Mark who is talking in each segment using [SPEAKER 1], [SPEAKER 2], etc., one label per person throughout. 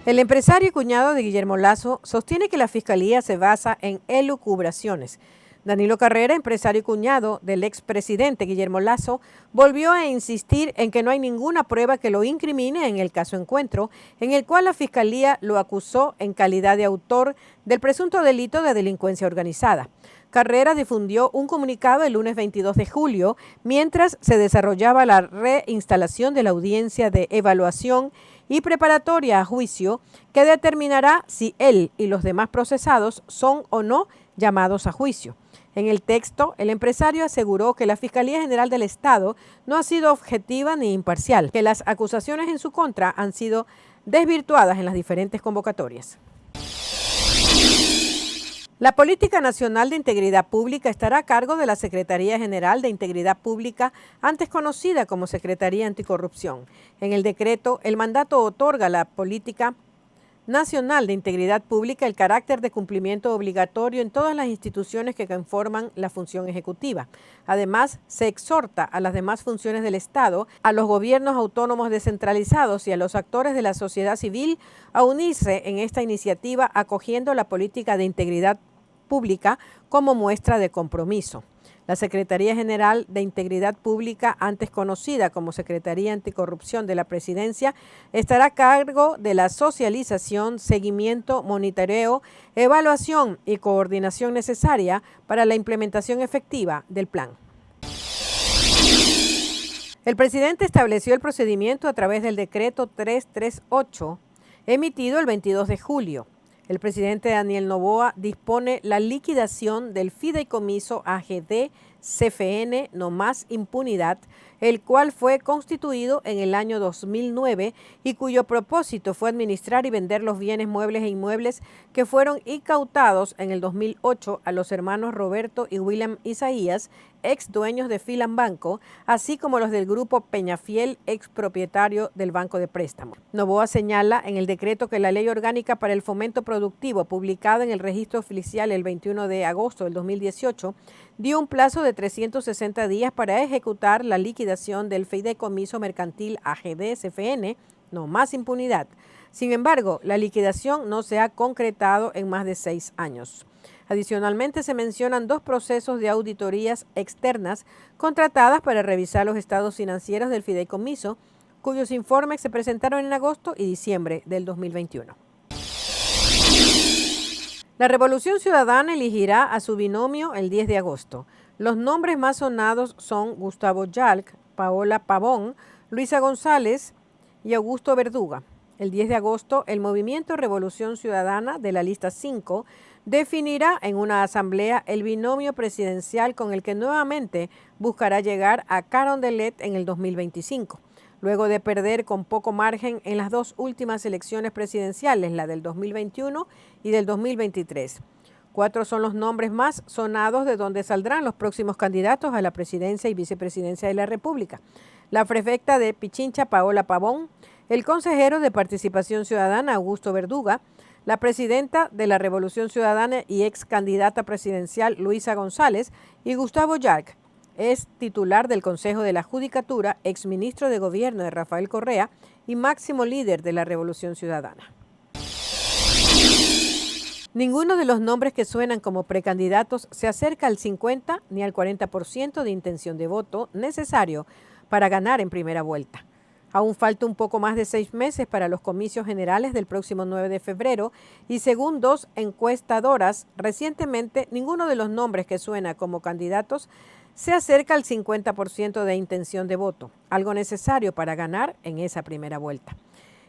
[SPEAKER 1] El empresario y cuñado de Guillermo Lasso sostiene que la fiscalía se basa en elucubraciones. Danilo Carrera, empresario y cuñado del expresidente Guillermo Lasso, volvió a insistir en que no hay ninguna prueba que lo incrimine en el caso Encuentro, en el cual la fiscalía lo acusó en calidad de autor del presunto delito de delincuencia organizada. Carrera difundió un comunicado el lunes 22 de julio, mientras se desarrollaba la reinstalación de la audiencia de evaluación y preparatoria a juicio, que determinará si él y los demás procesados son o no llamados a juicio. En el texto, el empresario aseguró que la Fiscalía General del Estado no ha sido objetiva ni imparcial, que las acusaciones en su contra han sido desvirtuadas en las diferentes convocatorias. La Política Nacional de Integridad Pública estará a cargo de la Secretaría General de Integridad Pública, antes conocida como Secretaría Anticorrupción. En el decreto, el mandato otorga a la Política Nacional de Integridad Pública el carácter de cumplimiento obligatorio en todas las instituciones que conforman la función ejecutiva. Además, se exhorta a las demás funciones del Estado, a los gobiernos autónomos descentralizados y a los actores de la sociedad civil a unirse en esta iniciativa, acogiendo la política de integridad pública como muestra de compromiso. La Secretaría General de Integridad Pública, antes conocida como Secretaría Anticorrupción de la Presidencia, estará a cargo de la socialización, seguimiento, monitoreo, evaluación y coordinación necesaria para la implementación efectiva del plan. El presidente estableció el procedimiento a través del decreto 338, emitido el 22 de julio. El presidente Daniel Noboa dispone la liquidación del fideicomiso AGD CFN No Más Impunidad, el cual fue constituido en el año 2009 y cuyo propósito fue administrar y vender los bienes muebles e inmuebles que fueron incautados en el 2008 a los hermanos Roberto y William Isaías, ex dueños de Filan Banco, así como los del grupo Peñafiel, ex propietario del Banco de Préstamo. Noboa señala en el decreto que la Ley Orgánica para el Fomento Productivo, publicada en el Registro Oficial el 21 de agosto del 2018, dio un plazo de 360 días para ejecutar la liquidación del fideicomiso mercantil AGD CFN, No Más Impunidad. Sin embargo, la liquidación no se ha concretado en más de 6 años. Adicionalmente, se mencionan 2 procesos de auditorías externas contratadas para revisar los estados financieros del fideicomiso, cuyos informes se presentaron en agosto y diciembre del 2021. La Revolución Ciudadana elegirá a su binomio el 10 de agosto. Los nombres más sonados son Gustavo Yalc, Paola Pavón, Luisa González y Augusto Verduga. El 10 de agosto, el Movimiento Revolución Ciudadana de la lista 5 definirá en una asamblea el binomio presidencial con el que nuevamente buscará llegar a Carondelet en el 2025. Luego de perder con poco margen en las 2 últimas elecciones presidenciales, la del 2021 y del 2023. 4 son los nombres más sonados de donde saldrán los próximos candidatos a la presidencia y vicepresidencia de la República. La prefecta de Pichincha, Paola Pavón, el consejero de Participación Ciudadana, Augusto Verduga, la presidenta de la Revolución Ciudadana y ex candidata presidencial, Luisa González, y Gustavo Yalc, es titular del Consejo de la Judicatura, exministro de Gobierno de Rafael Correa y máximo líder de la Revolución Ciudadana. Ninguno de los nombres que suenan como precandidatos se acerca al 50 ni al 40% de intención de voto necesario para ganar en primera vuelta. Aún falta un poco más de 6 meses para los comicios generales del próximo 9 de febrero y según 2 encuestadoras, recientemente ninguno de los nombres que suena como candidatos se acerca al 50% de intención de voto, algo necesario para ganar en esa primera vuelta.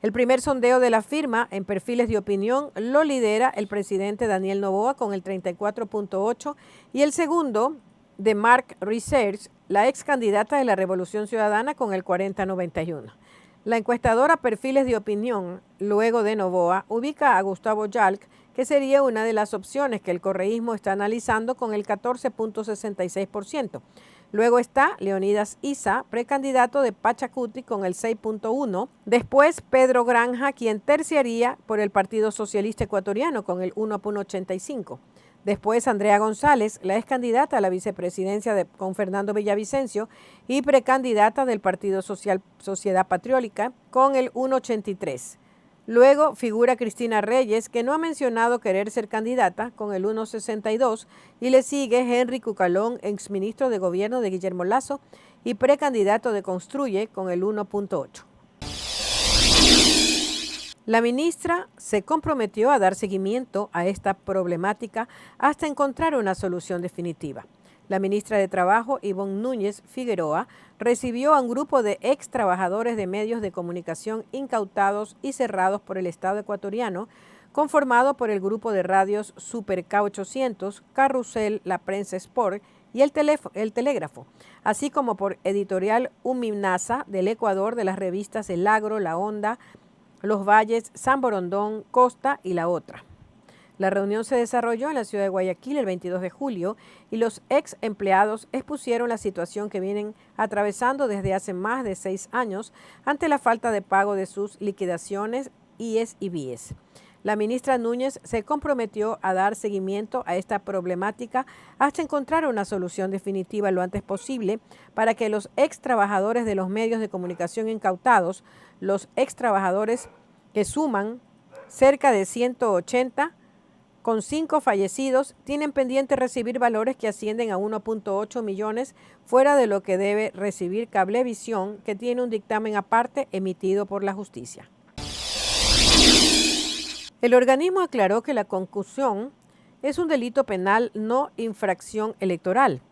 [SPEAKER 1] El primer sondeo de la firma en perfiles de opinión lo lidera el presidente Daniel Noboa con el 34.8 y el segundo de Mark Research, la ex candidata de la Revolución Ciudadana, con el 40.91. La encuestadora Perfiles de Opinión, luego de Noboa, ubica a Gustavo Yalc, que sería una de las opciones que el correísmo está analizando con el 14.66%. Luego está Leonidas Issa, precandidato de Pachacuti, con el 6.1%. Después Pedro Granja, quien terciaría por el Partido Socialista Ecuatoriano, con el 1.85%. Después Andrea González, la ex candidata a la vicepresidencia con Fernando Villavicencio y precandidata del Partido Social Sociedad Patriótica, con el 1.83%. Luego figura Cristina Reyes, que no ha mencionado querer ser candidata, con el 1,62, y le sigue Henry Cucalón, exministro de Gobierno de Guillermo Lasso y precandidato de Construye, con el 1,8. La ministra se comprometió a dar seguimiento a esta problemática hasta encontrar una solución definitiva. La ministra de Trabajo, Ivonne Núñez Figueroa, recibió a un grupo de ex trabajadores de medios de comunicación incautados y cerrados por el Estado ecuatoriano, conformado por el grupo de radios Super K800, Carrusel, La Prensa Sport y el Telégrafo, así como por Editorial Uminasa del Ecuador, de las revistas El Agro, La Onda, Los Valles, San Borondón, Costa y La Otra. La reunión se desarrolló en la ciudad de Guayaquil el 22 de julio y los ex empleados expusieron la situación que vienen atravesando desde hace más de 6 años ante la falta de pago de sus liquidaciones IES y BIES. La ministra Núñez se comprometió a dar seguimiento a esta problemática hasta encontrar una solución definitiva lo antes posible para que los ex trabajadores de los medios de comunicación incautados, los ex trabajadores que suman cerca de 180, con 5 fallecidos, tienen pendiente recibir valores que ascienden a 1,8 millones fuera de lo que debe recibir Cablevisión, que tiene un dictamen aparte emitido por la justicia. El organismo aclaró que la concusión es un delito penal, no infracción electoral.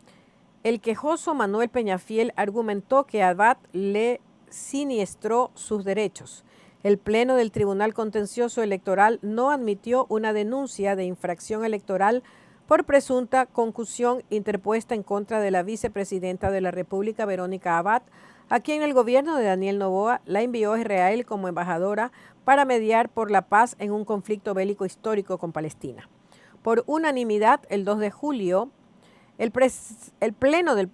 [SPEAKER 1] El quejoso Manuel Peñafiel argumentó que Abad le siniestró sus derechos. El Pleno del Tribunal Contencioso Electoral no admitió una denuncia de infracción electoral por presunta concusión interpuesta en contra de la vicepresidenta de la República, Verónica Abad, a quien el gobierno de Daniel Noboa la envió a Israel como embajadora para mediar por la paz en un conflicto bélico histórico con Palestina. Por unanimidad, el 2 de julio, el Pleno del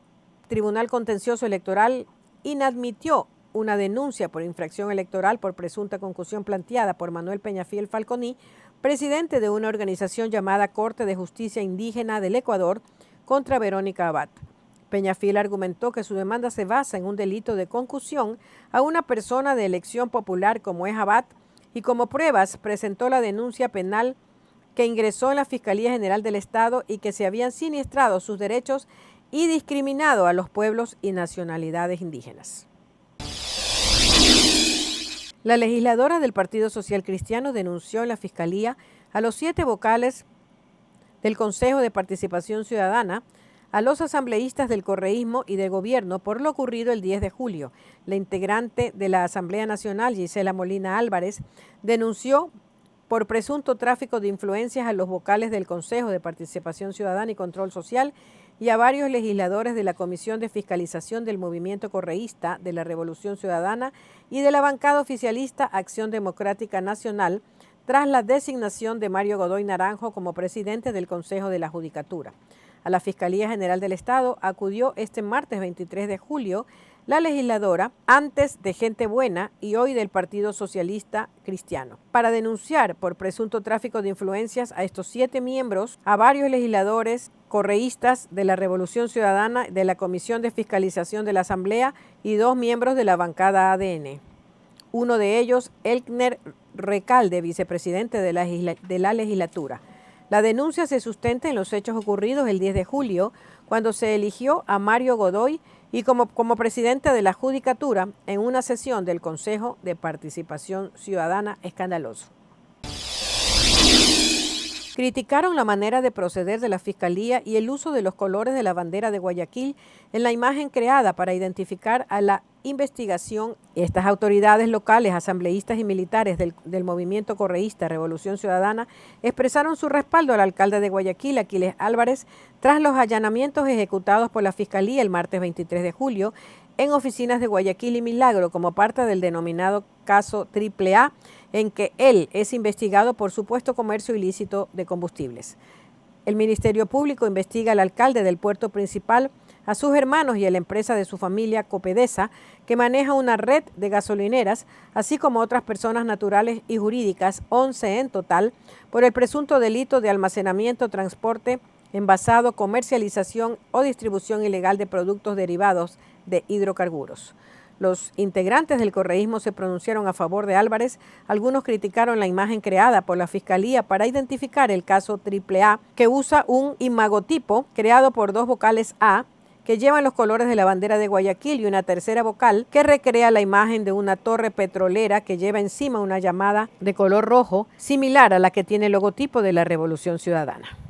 [SPEAKER 1] Tribunal Contencioso Electoral inadmitió una denuncia por infracción electoral por presunta concusión planteada por Manuel Peñafiel Falconi, presidente de una organización llamada Corte de Justicia Indígena del Ecuador, contra Verónica Abad. Peñafiel argumentó que su demanda se basa en un delito de concusión a una persona de elección popular como es Abad y como pruebas presentó la denuncia penal que ingresó en la Fiscalía General del Estado y que se habían siniestrado sus derechos y discriminado a los pueblos y nacionalidades indígenas. La legisladora del Partido Social Cristiano denunció en la Fiscalía a los 7 vocales del Consejo de Participación Ciudadana, a los asambleístas del correísmo y del gobierno por lo ocurrido el 10 de julio. La integrante de la Asamblea Nacional, Gisela Molina Álvarez, denunció por presunto tráfico de influencias a los vocales del Consejo de Participación Ciudadana y Control Social y a varios legisladores de la Comisión de Fiscalización del Movimiento Correísta de la Revolución Ciudadana y de la bancada oficialista Acción Democrática Nacional, tras la designación de Mario Godoy Naranjo como presidente del Consejo de la Judicatura. A la Fiscalía General del Estado acudió este martes 23 de julio la legisladora, antes de Gente Buena y hoy del Partido Socialista Cristiano, para denunciar por presunto tráfico de influencias a estos 7 miembros, a varios legisladores correístas de la Revolución Ciudadana, de la Comisión de Fiscalización de la Asamblea y 2 miembros de la bancada ADN. Uno de ellos, Elkner Recalde, vicepresidente de la legislatura. La denuncia se sustenta en los hechos ocurridos el 10 de julio, cuando se eligió a Mario Godoy y como presidente de la Judicatura en una sesión del Consejo de Participación Ciudadana escandaloso. Criticaron la manera de proceder de la Fiscalía y el uso de los colores de la bandera de Guayaquil en la imagen creada para identificar a la investigación. Estas autoridades locales, asambleístas y militares del movimiento correísta Revolución Ciudadana expresaron su respaldo al alcalde de Guayaquil, Aquiles Álvarez, tras los allanamientos ejecutados por la Fiscalía el martes 23 de julio en oficinas de Guayaquil y Milagro como parte del denominado caso AAA, en que él es investigado por supuesto comercio ilícito de combustibles. El Ministerio Público investiga al alcalde del puerto principal, a sus hermanos y a la empresa de su familia Copedesa, que maneja una red de gasolineras, así como otras personas naturales y jurídicas, 11 en total, por el presunto delito de almacenamiento, transporte, envasado, comercialización o distribución ilegal de productos derivados de hidrocarburos. Los integrantes del correísmo se pronunciaron a favor de Álvarez. Algunos criticaron la imagen creada por la Fiscalía para identificar el caso AAA, que usa un imagotipo creado por dos vocales A que llevan los colores de la bandera de Guayaquil y una tercera vocal que recrea la imagen de una torre petrolera que lleva encima una llamada de color rojo, similar a la que tiene el logotipo de la Revolución Ciudadana.